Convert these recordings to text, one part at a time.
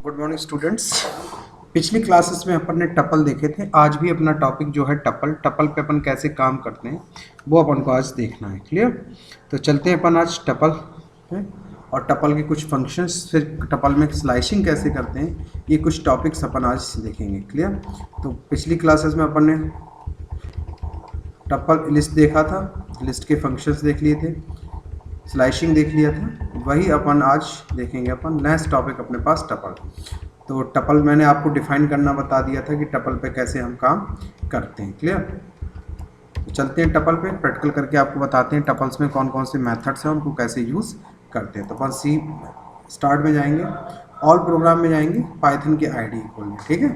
Good morning students. पिछली classes में अपन ने टपल देखे थे। आज भी अपना टॉपिक जो है टपल पे अपन कैसे काम करते हैं वो अपन को आज देखना है। क्लियर? तो चलते हैं अपन आज टपल है और टपल के कुछ फंक्शंस, फिर टपल में स्लाइसिंग कैसे करते हैं, ये कुछ टॉपिक्स अपन आज देखेंगे। क्लियर? तो पिछली क्लासेस में अपन ने टपल लिस्ट देखा था, लिस्ट के फंक्शंस देख लिए थे, स्लाइसिंग देख लिया था। वही अपन आज देखेंगे। अपन नेक्स्ट टॉपिक अपने पास टपल। तो टपल मैंने आपको डिफाइन करना बता दिया था कि टपल पे कैसे हम काम करते हैं। क्लियर? तो चलते हैं टपल पे, प्रैक्टिकल करके आपको बताते हैं टपल्स में कौन कौन से मेथड्स हैं, उनको कैसे यूज़ करते हैं। तो अपन सी स्टार्ट में जाएंगे, ऑल प्रोग्राम में जाएंगे, पाइथन की आईडी खोलने। ठीक है?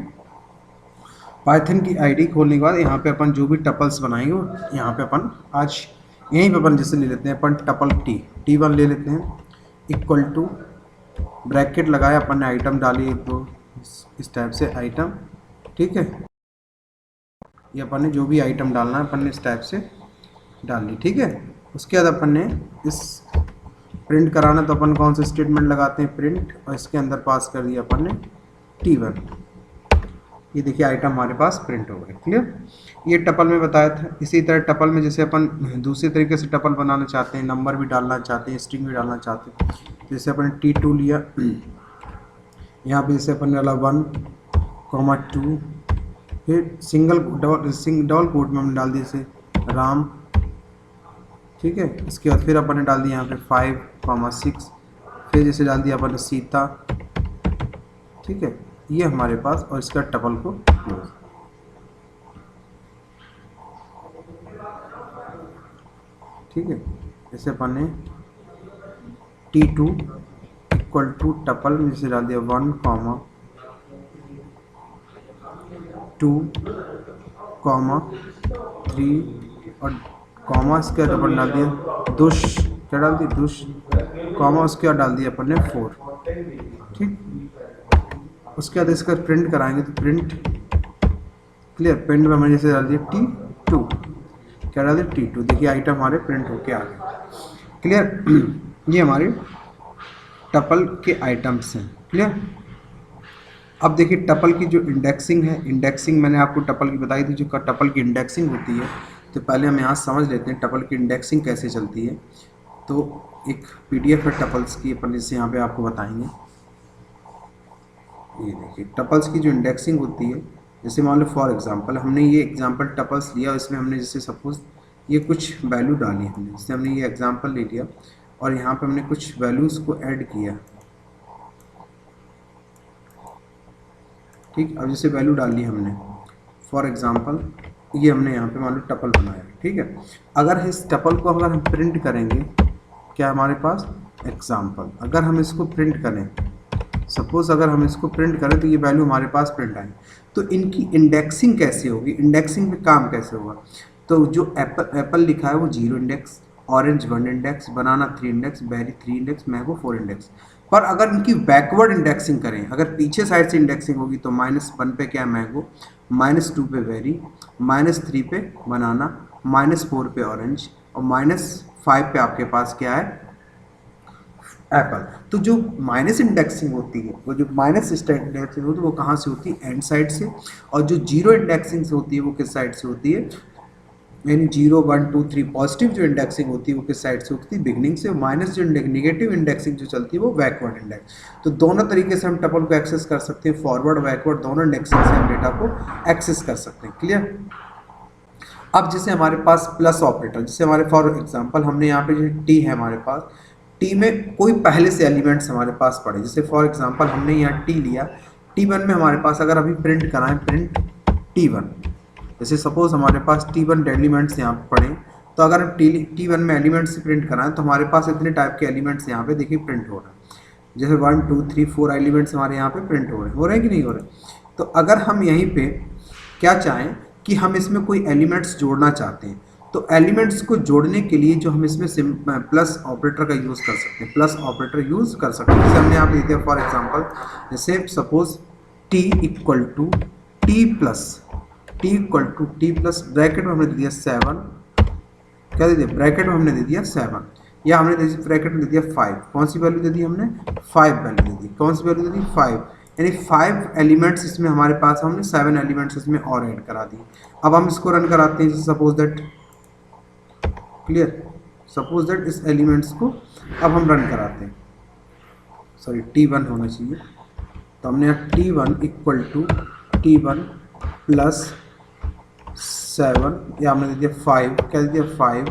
पाइथन की आईडी खोलने के बाद यहाँ पे अपन जो भी टपल्स बनाएंगे यहाँ पे अपन आज यहीं पे अपन जैसे ले लेते हैं अपन टपल टी1 ले लेते हैं, इक्वल टू ब्रैकेट लगाया, अपन ने आइटम डाली एक दो इस टाइप से आइटम। ठीक है? ये अपन ने जो भी आइटम डालना है अपन ने इस टाइप से डाल ली। ठीक है? उसके बाद अपन ने इस प्रिंट कराना तो अपन कौन सा स्टेटमेंट लगाते हैं, प्रिंट, और इसके अंदर पास कर दिया अपन ने T1। ये देखिए आइटम हमारे पास प्रिंट हो गए। क्लियर? ये टपल में बताया था। इसी तरह टपल में जैसे अपन दूसरे तरीके से टपल बनाना चाहते हैं, नंबर भी डालना चाहते हैं, स्ट्रिंग भी डालना चाहते हैं, जैसे अपन ने T2 लिया, यहाँ पे जैसे अपन ने डाला 1, 2, फिर डबल कोट में हमने डाल दिया जैसे राम। ठीक है? इसके बाद फिर अपन ने डाल दिया यहाँ पे 5, 6, फिर जैसे डाल दिया अपन ने सीता। ठीक है? ये हमारे पास, और इसका टपल को क्लोज। ठीक है? जैसे अपन ने T2 इक्वल टू टपल में जैसे डाल दिया 1, 2, 3, और कॉमा इसके बाद अपन डाल दिया दुश, क्या डाल दिया दुश, कॉमा उसके बाद डाल दिया अपन ने 4। ठीक? उसके बाद इसका प्रिंट कराएंगे तो प्रिंट, क्लियर, प्रिंट में हमने जैसे डाल दिया T2, क्या डाल दिया T2। देखिए आइटम हमारे प्रिंट होके आ गए। क्लियर? ये हमारे टपल के आइटम्स हैं। क्लियर? अब देखिए टपल की जो इंडेक्सिंग है, इंडेक्सिंग मैंने आपको टपल की बताई थी, जो टपल की इंडेक्सिंग होती है। तो पहले हम यहाँ समझ लेते हैं टपल की इंडेक्सिंग कैसे चलती है। तो एक PDF है टपल्स की, अपन इससे यहाँ पे आपको बताएंगे। ये देखिए टपल्स की जो इंडेक्सिंग होती है, जैसे मान लो फॉर एग्जांपल हमने ये एग्जांपल टपल्स लिया, इसमें हमने जैसे सपोज ये कुछ वैल्यू डाली हमने, जैसे हमने ये एग्जांपल ले लिया और यहाँ पे हमने कुछ वैल्यूज़ को ऐड किया। ठीक? अब जैसे वैल्यू डाल ली हमने, फॉर एग्जांपल ये हमने यहाँ पे मान लो टपल बनाया। ठीक है? अगर इस टपल को अगर हम प्रिंट करेंगे, क्या हमारे पास एग्जांपल, अगर हम इसको प्रिंट करें, सपोज अगर हम इसको प्रिंट करें तो ये वैल्यू हमारे पास प्रिंट आए, तो इनकी इंडेक्सिंग कैसे होगी, इंडेक्सिंग में काम कैसे होगा। तो जो एप्पल लिखा है वो 0 index, orange 1 index, banana 3 index, berry 3 index, mango 4 index. पर अगर इनकी बैकवर्ड इंडेक्सिंग करें, अगर पीछे साइड से इंडेक्सिंग होगी तो -1 पे क्या है मैंगो, -2 पे बेरी, -3 पे बनाना, -4 पे ऑरेंज, और -5 पे आपके पास क्या है एप्पल। तो जो माइनस इंडेक्सिंग होती है, वो जो माइनस इंडेक्सिंग होती है वो कहाँ से होती है, एंड साइड से, और जो 0 इंडेक्सिंग से होती है वो किस साइड से होती है, यानी 0, 1, 2, 3 पॉजिटिव जो इंडेक्सिंग होती है वो किस साइड से होती है, बिगनिंग से, माइनस जो नेगेटिव इंडेक्सिंग जो चलती है वो बैकवर्ड इंडेक्स। तो दोनों तरीके से हम टपल को एक्सेस कर सकते हैं, फॉरवर्ड बैकवर्ड दोनों इंडेक्सिंग से हम डेटा को एक्सेस कर सकते हैं। क्लियर? अब जैसे हमारे पास प्लस ऑपरेटर, जैसे हमारे फॉर एग्जांपल हमने यहाँ पे जो टी है हमारे पास, टी में कोई पहले से एलिमेंट्स हमारे पास पड़े, जैसे फॉर एग्जांपल हमने यहाँ टी लिया, T1 में हमारे पास अगर अभी प्रिंट कराएं प्रिंट T1, जैसे सपोज हमारे पास T1 एलिमेंट्स यहाँ पे पड़े, तो अगर हम T1 में एलिमेंट्स प्रिंट कराएं तो हमारे पास इतने टाइप के एलिमेंट्स यहाँ पे देखिए प्रिंट हो रहे हैं, जैसे 1, 2, 3, 4 एलिमेंट्स हमारे यहाँ पे प्रिंट हो रहे हैं कि नहीं हो रहे। तो अगर हम यहीं पे क्या चाहें कि हम इसमें कोई एलिमेंट्स जोड़ना चाहते हैं, तो एलिमेंट्स को जोड़ने के लिए जो हम इसमें प्लस ऑपरेटर का यूज़ कर सकते हैं, प्लस ऑपरेटर यूज़ कर सकते हैं। जैसे हमने यहाँ पे दिया फॉर एग्जांपल, जैसे suppose T equal to t plus bracket में हमने दे दिया 7, क्या दे दिया ब्रैकेट में हमने दे दिया 7, या हमने ब्रैकेट में दे दिया 5, कौन सी वैल्यू दे दी हमने 5 वैल्यू दे दी, कौन सी वैल्यू दे दी 5, यानी 5 एलिमेंट्स इसमें हमारे पास, हमने 7 एलिमेंट्स इसमें और ऐड करा दिए। अब हम इसको रन कराते हैं, suppose that, clear, suppose that इस एलिमेंट्स को अब हम रन कराते हैं, सॉरी T1 होना चाहिए, तो हमने यहाँ T1 equal to T1 plus 7 या हमने दे दिया 5, क्या दे दिया 5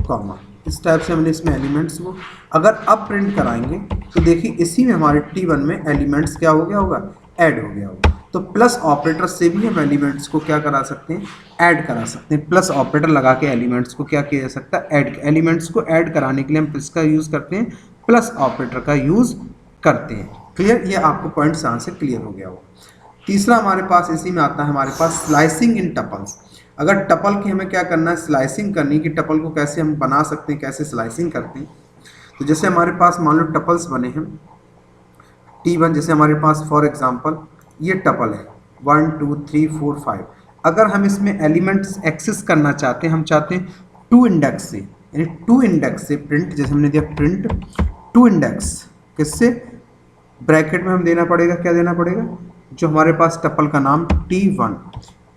कॉमा, इस टाइप से हमने इसमें एलिमेंट्स को अगर अब प्रिंट कराएंगे तो देखिए इसी में हमारे T1 में एलिमेंट्स क्या हो गया होगा, ऐड हो गया होगा। तो प्लस ऑपरेटर से भी हम एलिमेंट्स को क्या करा सकते हैं, ऐड करा सकते हैं। प्लस ऑपरेटर लगा के एलिमेंट्स को क्या किया जा सकता है, ऐड। एलिमेंट्स को ऐड कराने के लिए हम किसका यूज़ करते हैं, प्लस ऑपरेटर का यूज़ करते हैं। क्लियर, ये आपको पॉइंट्स यहाँ से क्लियर हो गया होगा। तीसरा हमारे पास इसी में आता है हमारे पास स्लाइसिंग इन टपल्स। अगर टपल की हमें क्या करना है, स्लाइसिंग करनी, कि टपल को कैसे हम बना सकते हैं, कैसे स्लाइसिंग करते हैं। तो जैसे हमारे पास मान लो टपल्स बने हैं T1, जैसे हमारे पास फॉर एग्जांपल ये टपल है 1 2 3 4 5। अगर हम इसमें एलिमेंट्स एक्सेस करना चाहते हैं, हम चाहते हैं 2 इंडेक्स से, यानी 2 इंडेक्स से प्रिंट, जैसे हमने दिया प्रिंट 2 इंडेक्स, किससे, ब्रैकेट में हम देना पड़ेगा, क्या देना पड़ेगा, जो हमारे पास टपल का नाम T1,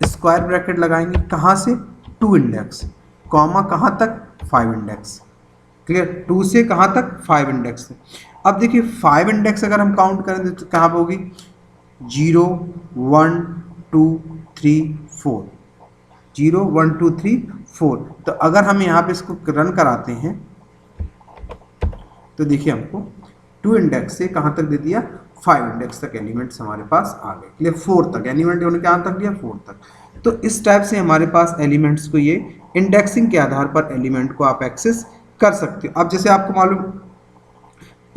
स्क्वायर ब्रैकेट लगाएंगे, कहाँ से, 2 इंडेक्स, कॉमा कहाँ तक, 5 इंडेक्स। क्लियर, 2 से कहाँ तक, 5 इंडेक्स से। अब देखिए 5 इंडेक्स अगर हम काउंट करें तो कहाँ पर होगी, 0 1 2 3 4, 0 1 2 3 4। तो अगर हम यहाँ पे इसको रन कराते हैं तो देखिए हमको 2 इंडेक्स से कहाँ तक दे दिया, 5 इंडेक्स तक एलिमेंट्स हमारे पास आ गए। क्लियर, 4 तक एलिमेंट उन्होंने कहाँ तक दिया, 4 तक। तो इस टाइप से हमारे पास एलिमेंट्स को, ये इंडेक्सिंग के आधार पर एलिमेंट को आप एक्सेस कर सकते हो। अब जैसे आपको मालूम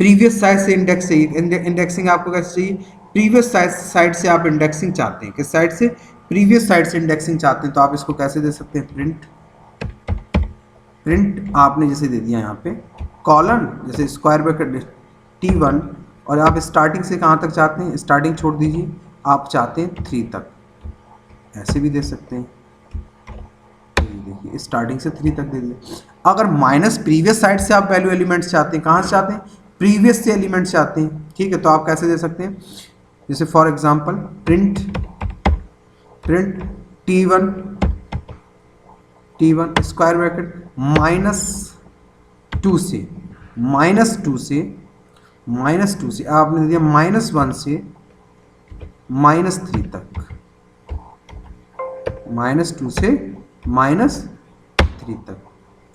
प्रीवियस साइड से इंडेक्स चाहिए, इंडेक्सिंग आपको कैसे चाहिए, प्रीवियस साइड से आप इंडेक्सिंग चाहते हैं, किस साइड से, प्रीवियस साइड से इंडेक्सिंग चाहते हैं, तो आप इसको कैसे दे सकते हैं, प्रिंट आपने जैसे दे दिया यहाँ पे कॉलन, जैसे स्क्वायर ब्रैकेट T1, और आप स्टार्टिंग से कहाँ तक चाहते हैं, स्टार्टिंग छोड़ दीजिए, आप चाहते हैं 3 तक, ऐसे भी दे सकते हैं। देखिए स्टार्टिंग से 3 तक दे दिया। अगर माइनस प्रीवियस साइड से आप वैल्यू एलिमेंट्स चाहते हैं, कहाँ से चाहते हैं, प्रीवियस से एलिमेंट्स चाहते हैं, ठीक है, तो आप कैसे दे सकते हैं, जैसे for example print T1 square bracket -2 से आपने दिया -1 से -3 तक, -2 से -3 तक।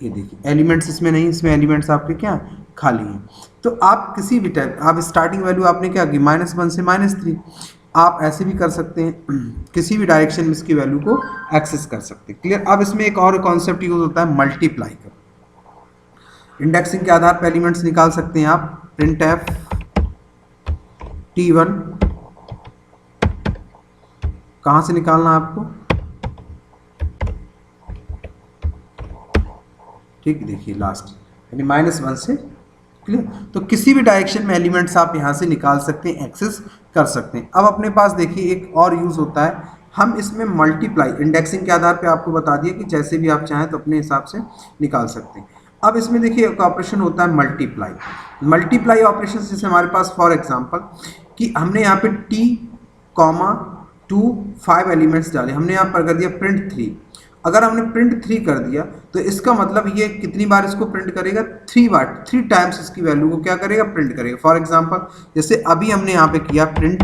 ये देखिए एलिमेंट्स इसमें नहीं, इसमें एलिमेंट्स आपके क्या खाली हैं। तो आप किसी भी टाइप, आप स्टार्टिंग वैल्यू आपने क्या की, -1 से -3, आप ऐसे भी कर सकते हैं, किसी भी डायरेक्शन में इसकी वैल्यू को एक्सेस कर सकते हैं। क्लियर। अब इसमें एक और कॉन्सेप्ट यूज होता है मल्टीप्लाई का। इंडेक्सिंग के आधार पर एलिमेंट्स निकाल सकते हैं आप, प्रिंट एफ T1, कहाँ से निकालना है आपको, ठीक, देखिए लास्ट, यानी -1 से। क्लियर। तो किसी भी डायरेक्शन में एलिमेंट्स आप यहाँ से निकाल सकते हैं, एक्सेस कर सकते हैं। अब अपने पास देखिए एक और यूज़ होता है, हम इसमें मल्टीप्लाई, इंडेक्सिंग के आधार पे आपको बता दिया कि जैसे भी आप चाहें तो अपने हिसाब से निकाल सकते हैं। अब इसमें देखिए एक ऑपरेशन होता है मल्टीप्लाई ऑपरेशन, जैसे हमारे पास फॉर एग्जांपल कि हमने यहाँ पे T, 5 एलिमेंट्स डाले, हमने यहाँ पर कर दिया प्रिंट 3। अगर हमने प्रिंट 3 कर दिया तो इसका मतलब ये कितनी बार इसको प्रिंट करेगा, 3 बार, 3 टाइम्स इसकी वैल्यू को क्या करेगा, प्रिंट करेगा। फॉर एग्जांपल जैसे अभी हमने यहाँ पे किया प्रिंट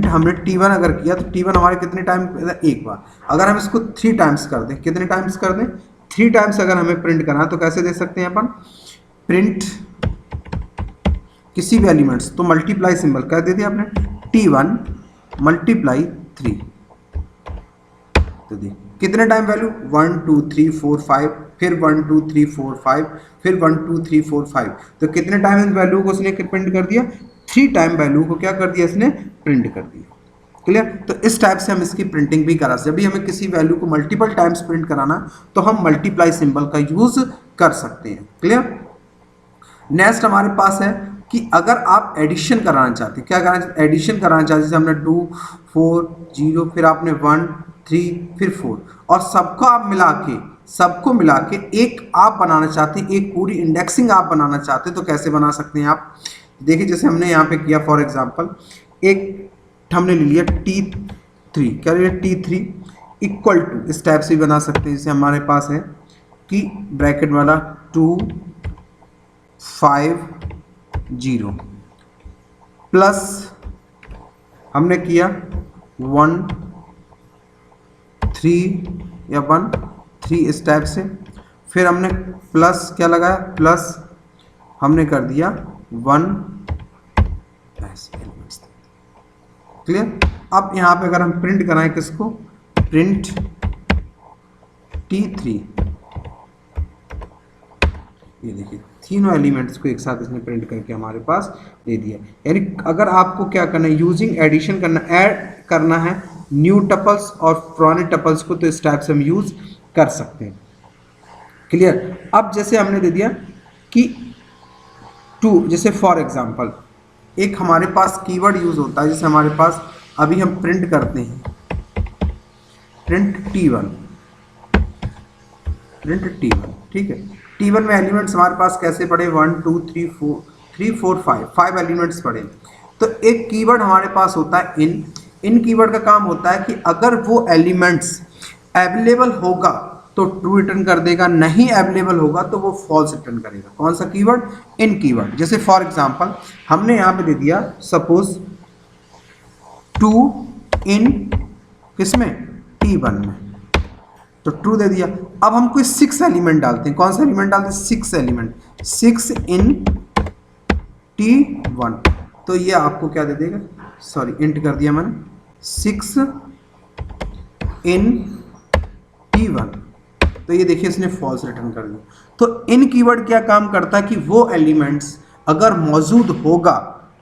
हमने T1 अगर किया तो T1 हमारे कितने टाइम, एक बार। अगर हम इसको 3 टाइम्स कर दें, कितने टाइम्स कर दें, 3 टाइम्स अगर हमें प्रिंट करना है तो कैसे दे सकते हैं अपन, प्रिंट किसी भी एलिमेंट्स, तो मल्टीप्लाई सिंबल कर दे दिया आपने, T1 मल्टीप्लाई 3, तो देखिए कितने टाइम वैल्यू, 1 2 3 4 5, फिर 1 2 3 4 5, फिर 1 2 3 4 5, तो कितने टाइम इन वैल्यू को उसने प्रिंट कर दिया, 3 टाइम वैल्यू को क्या कर दिया इसने, प्रिंट कर दिया। क्लियर। तो इस टाइप से हम इसकी प्रिंटिंग भी करा सकते हैं। जब भी हमें किसी वैल्यू को मल्टीपल टाइम्स प्रिंट कराना तो हम मल्टीप्लाई सिंबल का यूज कर सकते हैं। क्लियर। नेक्स्ट हमारे पास है कि अगर आप एडिशन कराना चाहते हैं, क्या कराना चाहते हैं, एडिशन कराना चाहते हैं, जैसे हमने 2 4 0, फिर आपने 1 3 फिर 4, और सबको मिला के एक आप बनाना चाहते हैं, एक पूरी इंडेक्सिंग आप बनाना चाहते हैं, तो कैसे बना सकते हैं आप, देखिए जैसे हमने यहाँ पे किया फॉर एग्जांपल, एक हमने ले लिया T3, क्या लिया T3 इक्वल टू, इस टाइप से भी बना सकते हैं जैसे हमारे पास है कि ब्रैकेट वाला 250 प्लस हमने किया 13 या 13 इस टाइप से, फिर हमने प्लस क्या लगाया, प्लस हमने कर दिया 1 ऐसे। क्लियर। अब यहाँ पे अगर हम प्रिंट कराएं किसको, प्रिंट T3, ये देखिए तीनों एलिमेंट्स को एक साथ इसने प्रिंट करके हमारे पास दे दिया। यानी अगर आपको क्या करना है, यूजिंग एडिशन करना, ऐड करना है न्यू टपल्स और पुराने टपल्स को, तो इस टाइप से हम यूज कर सकते हैं। क्लियर। अब जैसे हमने दे दिया कि 2, जैसे फॉर एग्जांपल एक हमारे पास कीवर्ड यूज होता है, जैसे हमारे पास अभी हम प्रिंट करते हैं प्रिंट T1, ठीक है। T1 में एलिमेंट्स हमारे पास कैसे पड़े, 1 2 3 4 5 एलिमेंट्स पड़े। तो एक कीवर्ड हमारे पास होता है इन कीवर्ड का काम होता है कि अगर वो एलिमेंट्स अवेलेबल होगा तो ट्रू रिटर्न कर देगा, नहीं अवेलेबल होगा तो वो फॉल्स रिटर्न करेगा। कौन सा कीवर्ड, इन कीवर्ड। जैसे फॉर एग्जांपल हमने यहाँ पे दे दिया सपोज 2 इन किसमें, T1 में, तो ट्रू दे दिया। अब हम कोई 6 एलिमेंट डालते हैं, कौन सा एलिमेंट डालते हैं, 6 एलिमेंट, 6 इन T1, तो ये आपको क्या दे देगा, सॉरी इंट कर दिया मैंने, 6 इन T1, तो ये देखिए इसने फॉल्स रिटर्न कर दिया। तो इन कीवर्ड क्या काम करता है कि वो एलिमेंट्स अगर मौजूद होगा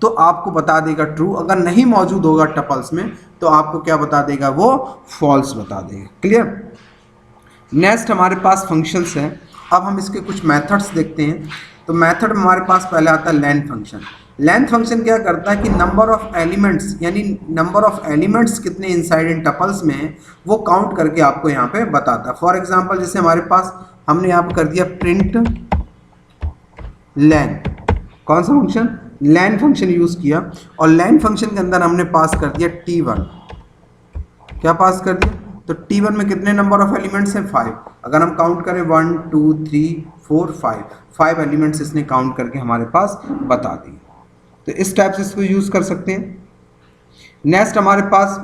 तो आपको बता देगा ट्रू, अगर नहीं मौजूद होगा टपल्स में तो आपको क्या बता देगा, वो फॉल्स बता देगा। क्लियर। नेक्स्ट हमारे पास फंक्शंस हैं। अब हम इसके कुछ मेथड्स देखते हैं। तो मेथड हमारे पास पहले आता है लेंथ फंक्शन। लेंथ फंक्शन क्या करता है कि नंबर ऑफ एलिमेंट्स, यानी नंबर ऑफ एलिमेंट्स कितने इनसाइड इन टपल्स में हैं वो काउंट करके आपको यहाँ पे बताता है। फॉर एग्जांपल जैसे हमारे पास हमने यहाँ पे कर दिया प्रिंट लेन, कौन सा फंक्शन, लेन फंक्शन यूज किया, और लेन फंक्शन के अंदर हमने पास कर दिया T1, क्या पास कर दिया, तो T1 में कितने नंबर ऑफ एलिमेंट्स हैं, 5। अगर हम काउंट करें 1 2 3 4 5 एलिमेंट्स इसने काउंट करके हमारे पास बता दिए। तो इस टाइप से इसको यूज कर सकते हैं। नेक्स्ट हमारे पास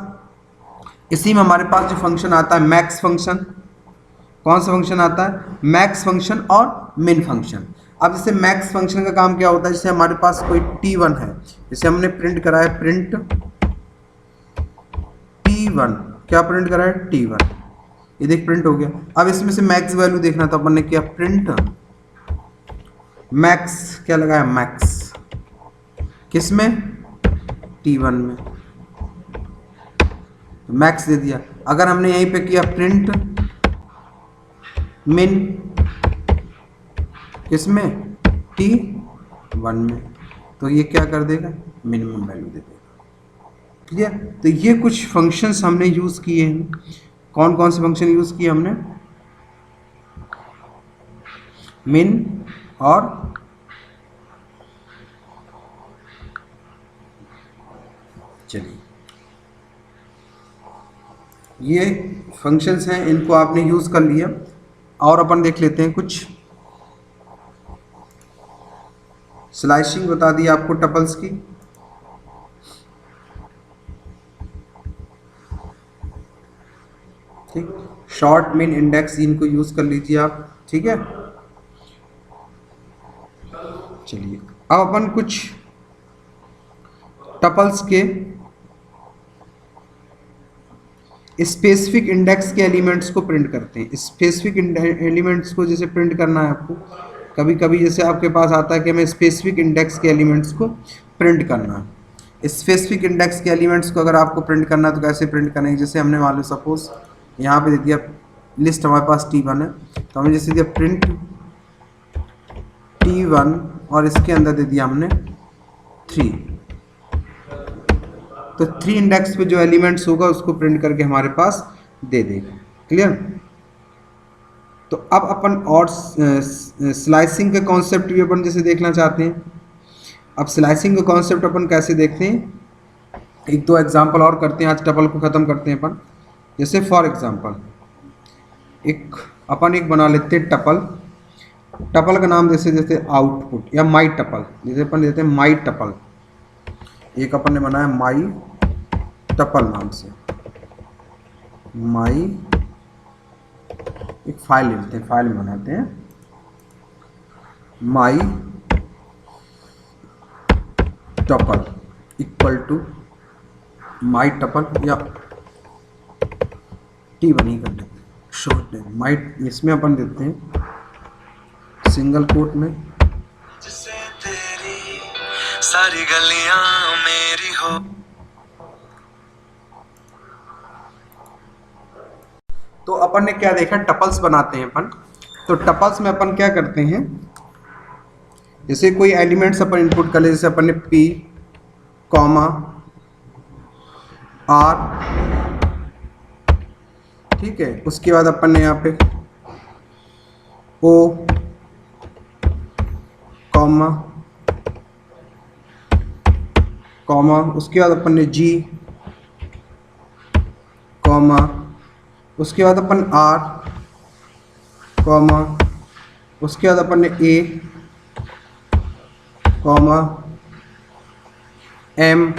इसी में हमारे पास जो फंक्शन आता है मैक्स फंक्शन, कौन सा फंक्शन आता है, मैक्स फंक्शन और मिन फंक्शन। अब जैसे मैक्स फंक्शन का काम क्या होता है, जैसे हमारे पास कोई T1 है, जैसे हमने प्रिंट करा है प्रिंट T1, क्या प्रिंट करा है T1, ये देख प्रिंट हो गया। अब इसमें से मैक्स वैल्यू देखना, तो अपन ने किया प्रिंट मैक्स, क्या लगाया मैक्स, किसमें, T1 में, तो मैक्स दे दिया। अगर हमने यहीं पे किया प्रिंट मिन, किसमें, T1 में, तो ये क्या कर देगा, मिनिमम वैल्यू दे देगा। क्लियर। तो ये कुछ फंक्शंस हमने यूज किए हैं। कौन कौन से फंक्शन यूज किए हमने, मिन और चलिए ये फंक्शंस हैं, इनको आपने यूज कर लिया। और अपन देख लेते हैं कुछ स्लाइसिंग बता दी आपको टपल्स की। ठीक, शॉर्ट मिन इंडेक्स इनको यूज कर लीजिए आप, ठीक है। चलिए अब अपन कुछ टपल्स के स्पेसिफिक इंडेक्स के एलिमेंट्स को प्रिंट करते हैं। स्पेसिफिक एलिमेंट्स को जैसे प्रिंट करना है आपको, कभी कभी जैसे आपके पास आता है कि हमें स्पेसिफिक इंडेक्स के एलिमेंट्स को प्रिंट करना है। स्पेसिफिक इंडेक्स के एलिमेंट्स को अगर आपको प्रिंट करना है तो कैसे प्रिंट करेंगे, जैसे हमने मान लो सपोज यहाँ पे दे दिया लिस्ट हमारे पास T1 है, तो हमने जैसे दिया प्रिंट T1 और इसके अंदर दे दिया हमने 3, तो 3 इंडेक्स पे जो एलिमेंट्स होगा उसको प्रिंट करके हमारे पास दे देगा। क्लियर। तो अब अपन और स्लाइसिंग का कॉन्सेप्ट भी अपन जैसे देखना चाहते हैं। अब स्लाइसिंग का कॉन्सेप्ट अपन कैसे देखते हैं, एक दो एग्जांपल और करते हैं, आज टपल को ख़त्म करते हैं अपन। जैसे फॉर एग्जांपल एक बना लेते हैं टपल। टपल का नाम जैसे जैसे आउटपुट या माई टपल, जैसे अपन देते हैं माई टपल। एक अपन ने बनाया माई टपल नाम से, माई, एक फाइल लेते हैं, फाइल बनाते हैं my tuple equal to my tuple या टी बनी कर देते हैं शॉर्ट नेम माई। इसमें अपन देते हैं सिंगल कोट में तेरी सारी गलियां मेरी हो। तो अपन ने क्या देखा, टपल्स बनाते हैं अपन। तो टपल्स में अपन क्या करते हैं, जैसे कोई एलिमेंट्स अपन इनपुट कर ले, जैसे अपन ने पी कॉमा आर, ठीक है। उसके बाद अपन ने यहाँ पे ओ कॉमा कॉमा, उसके बाद अपन ने जी कॉमा, उसके बाद अपन आर कॉमा, उसके बाद अपन ने ए कॉमा एम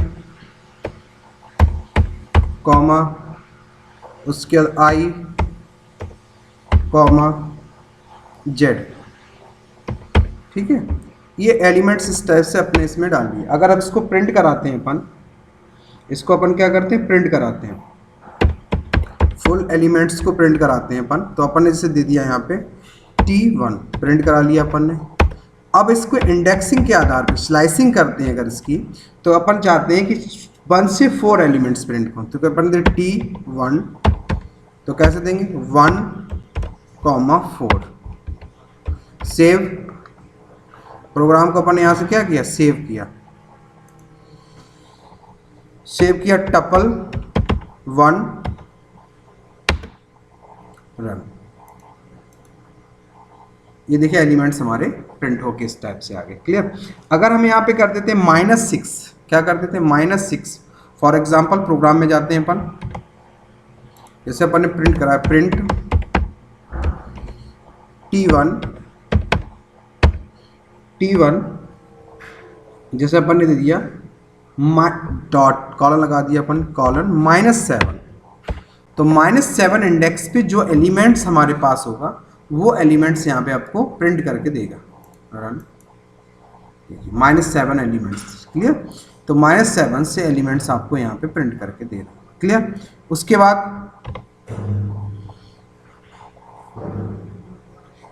कॉमा, उसके बाद आई कॉमा जेड, ठीक है। ये एलिमेंट्स इस टाइप से अपने इसमें डाल दिए। अगर अब इसको प्रिंट कराते हैं अपन, इसको अपन क्या करते हैं, प्रिंट कराते हैं, फुल एलिमेंट्स को प्रिंट कराते हैं अपन। तो अपन ने जैसे दे दिया यहाँ पे T1 प्रिंट करा लिया अपन ने। अब इसको इंडेक्सिंग के आधार पर स्लाइसिंग करते हैं अगर इसकी, तो अपन चाहते हैं कि 1 से 4 एलिमेंट्स प्रिंट हो। तो अपन दे T1, तो कैसे देंगे 1,4। सेव, प्रोग्राम को अपन यहाँ से क्या किया, सेव किया, टपल 1 रन। ये देखिए एलिमेंट्स हमारे प्रिंट होके इस टाइप से आ गए। क्लियर। अगर हम यहाँ पे कर देते हैं -6, क्या कर देते हैं -6, फॉर एग्जांपल प्रोग्राम में जाते हैं अपन, जैसे अपन ने प्रिंट करा प्रिंट T1, जैसे अपन ने दे दिया डॉट कॉलन लगा दिया अपन, कॉलन -7। तो -7 इंडेक्स पे जो एलिमेंट्स हमारे पास होगा वो एलिमेंट्स यहाँ पे आपको प्रिंट करके देगा। Run, -7 elements. क्लियर। तो -7 से एलिमेंट्स आपको यहाँ पे प्रिंट करके दे रहा। क्लियर। उसके बाद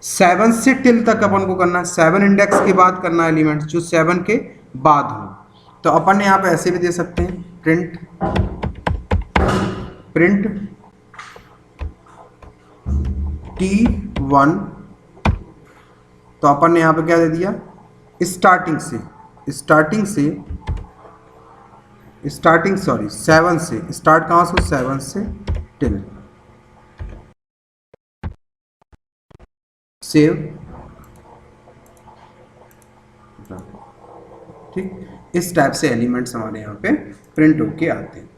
7 से टिल तक अपन को करना है, 7 इंडेक्स के बाद करना है एलिमेंट्स जो 7 के बाद हो। तो अपन यहाँ पे ऐसे भी दे सकते हैं प्रिंट T1, तो अपन ने यहाँ पे क्या दे दिया, स्टार्टिंग 7 से स्टार्ट, कहाँ से, 7 से टिल। सेव, ठीक। इस टाइप से एलिमेंट्स हमारे यहाँ पे प्रिंट होके आते हैं।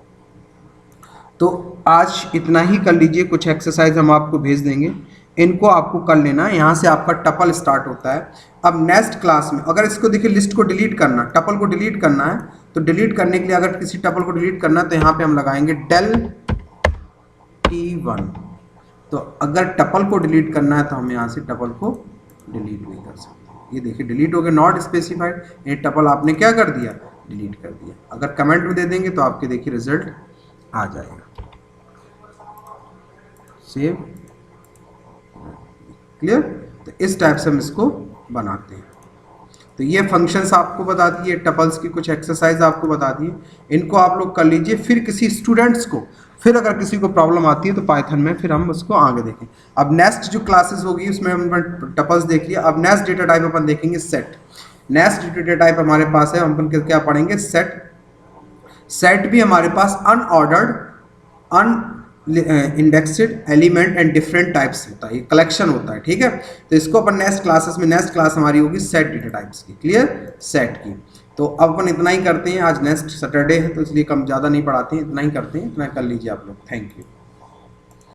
तो आज इतना ही कर लीजिए, कुछ एक्सरसाइज हम आपको भेज देंगे, इनको आपको कर लेना है। यहाँ से आपका टपल स्टार्ट होता है। अब नेक्स्ट क्लास में अगर इसको देखिए, लिस्ट को डिलीट करना, टपल को डिलीट करना है, तो डिलीट करने के लिए अगर किसी टपल को डिलीट करना है तो यहाँ पे हम लगाएंगे del T1। तो अगर टपल को डिलीट करना है तो हम यहाँ से टपल को डिलीट भी कर सकते हैं। ये देखिए डिलीट हो गया, नॉट स्पेसिफाइड, ये टपल आपने क्या कर दिया, डिलीट कर दिया। अगर कमेंट में दे देंगे तो आपके देखिए रिजल्ट आ जाएगा। सेव। क्लियर। तो इस टाइप से हम इसको बनाते हैं। तो ये फंक्शंस आपको बता दिए, टपल्स की कुछ एक्सरसाइज आपको बता दिए, इनको आप लोग कर लीजिए। फिर किसी स्टूडेंट्स को, फिर अगर किसी को प्रॉब्लम आती है तो पाइथन में फिर हम उसको आगे देखें। अब नेक्स्ट जो क्लासेस होगी उसमें हम टपल्स देख लिया। अब नेक्स्ट डेटा टाइप अपन देखेंगे सेट। नेक्स्ट डेटा टाइप हमारे पास है, हम अपन क्या पढ़ेंगे, सेट। सेट भी हमारे पास unordered indexed element and different types होता है, ये कलेक्शन होता है। ठीक है। तो इसको अपन नेक्स्ट क्लासेस में, नेक्स्ट क्लास हमारी होगी सेट डेटा टाइप्स की। क्लियर। सेट की तो अब अपन इतना ही करते हैं, आज नेक्स्ट सैटरडे है तो इसलिए कम ज़्यादा नहीं पढ़ाते हैं, इतना ही करते हैं, इतना कर लीजिए आप लोग। Thank you.